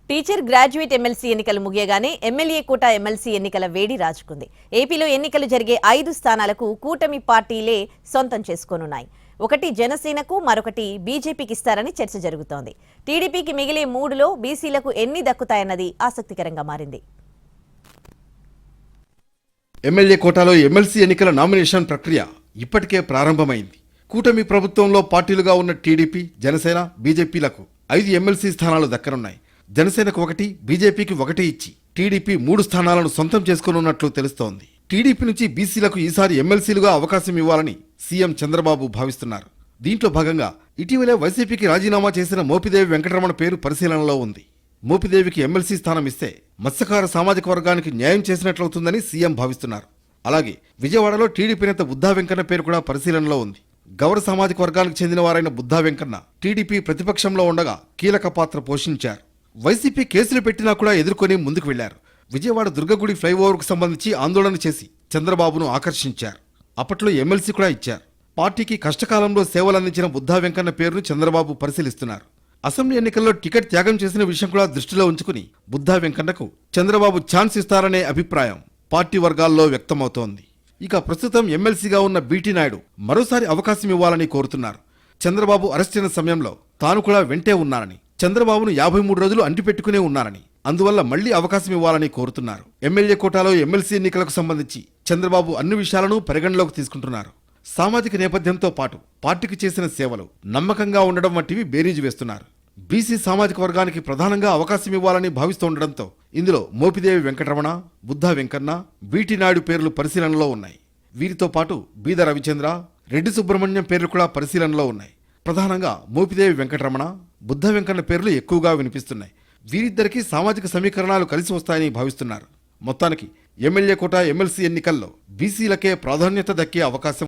Teacher graduate MLC ఎన్నికలు ముగియగానే MLA కోట MLC ఎన్నికల వేడి రాజుకుంది. ఏపీలో ఎన్నికలు జరిగే 5 స్థానాలకు కూటమి పార్టీలే సొంతం చేసుకోనున్నాయి. ఒకటి జనసేనకు, మరొకటి బీజేపీకి ఇస్తారని చర్చ జరుగుతోంది. టీడీపీకి మిగిలే 3లో బీసీలకు ఎన్ని దక్కుతాయన్నది ఆసక్తికరంగా మారింది. ఎమ్మెల్యే కోటాలో ఎమ్మెల్సీ ఎన్నికల నామినేషన్ ప్రక్రియ ఇప్పటికే ప్రారంభమైంది. కూటమి ప్రభుత్వంలో పార్టీలుగా ఉన్న టీడీపీ, జనసేన, బీజేపీలకు 5 ఎమ్మెల్సీ స్థానాలు దక్కనున్నాయి. జనసేనకు 1, బీజేపీకి 1 ఇచ్చి టీడీపీ 3 స్థానాలను సొంతం చేసుకోనున్నట్లు తెలుస్తోంది. టీడీపీ నుంచి బీసీలకు ఈసారి ఎమ్మెల్సీలుగా అవకాశం ఇవ్వాలని సీఎం చంద్రబాబు భావిస్తున్నారు. దీంట్లో భాగంగా ఇటీవలే వైసీపీకి రాజీనామా చేసిన మోపిదేవి వెంకటరమణ పేరు పరిశీలనలో ఉంది. మోపిదేవికి ఎమ్మెల్సీ స్థానం ఇస్తే మత్స్యకార సామాజిక వర్గానికి న్యాయం చేసినట్లవుతుందని సీఎం భావిస్తున్నారు. అలాగే విజయవాడలో టీడీపీ నేత బుద్ధా వెంకన్న పేరు కూడా పరిశీలనలో ఉంది. గౌర సామాజిక వర్గానికి చెందిన వారైన బుద్ధా వెంకన్న టీడీపీ ప్రతిపక్షంలో ఉండగా కీలక పాత్ర పోషించారు. వైసీపీ కేసులు పెట్టినా కూడా ఎదుర్కొని ముందుకు వెళ్లారు. విజయవాడ దుర్గగుడి ఫ్లైఓవర్కు సంబంధించి ఆందోళన చేసి చంద్రబాబును ఆకర్షించారు. అప్పట్లో ఎమ్మెల్సీ కూడా ఇచ్చారు. పార్టీకి కష్టకాలంలో సేవలందించిన బుద్ధా వెంకన్న పేరును చంద్రబాబు పరిశీలిస్తున్నారు. అసెంబ్లీ ఎన్నికల్లో టికెట్ త్యాగం చేసిన విషయం కూడా దృష్టిలో ఉంచుకుని బుద్ధా వెంకన్నకు చంద్రబాబు ఛాన్స్ ఇస్తారనే అభిప్రాయం పార్టీ వర్గాల్లో వ్యక్తమవుతోంది. ఇక ప్రస్తుతం ఎమ్మెల్సీగా ఉన్న బీటీ నాయుడు మరోసారి అవకాశం ఇవ్వాలని కోరుతున్నారు. చంద్రబాబు అరెస్ట్ అయిన సమయంలో తాను కూడా వెంటే ఉన్నానని, చంద్రబాబును 53 రోజులు అంటిపెట్టుకునే ఉన్నారని, అందువల్ల మళ్లీ అవకాశం ఇవ్వాలని కోరుతున్నారు. ఎమ్మెల్యే కోటాలో ఎమ్మెల్సీ ఎన్నికలకు సంబంధించి చంద్రబాబు అన్ని విషయాలను పరిగణలోకి తీసుకుంటున్నారు. సామాజిక నేపథ్యంతో పాటు పార్టీకి చేసిన సేవలు, నమ్మకంగా ఉండడం వంటివి బేరీజు వేస్తున్నారు. బీసీ సామాజిక వర్గానికి ప్రధానంగా అవకాశం ఇవ్వాలని భావిస్తుండటంతో ఇందులో మోపిదేవి వెంకటరమణ, బుద్ధా వెంకన్న, బీటీ నాయుడు పేర్లు పరిశీలనలో ఉన్నాయి. వీరితో పాటు బీద రవిచంద్ర, రెడ్డి సుబ్రహ్మణ్యం పేర్లు కూడా పరిశీలనలో ఉన్నాయి. ప్రధానంగా మోపిదేవి వెంకటరమణ, బుద్ధా వెంకన్న పేర్లు ఎక్కువగా వినిపిస్తున్నాయి. వీరిద్దరికీ సామాజిక సమీకరణాలు కలిసి వస్తాయని భావిస్తున్నారు. మొత్తానికి ఎమ్మెల్యే కోట ఎమ్మెల్సీ ఎన్నికల్లో బీసీలకే ప్రాధాన్యత దక్కే అవకాశం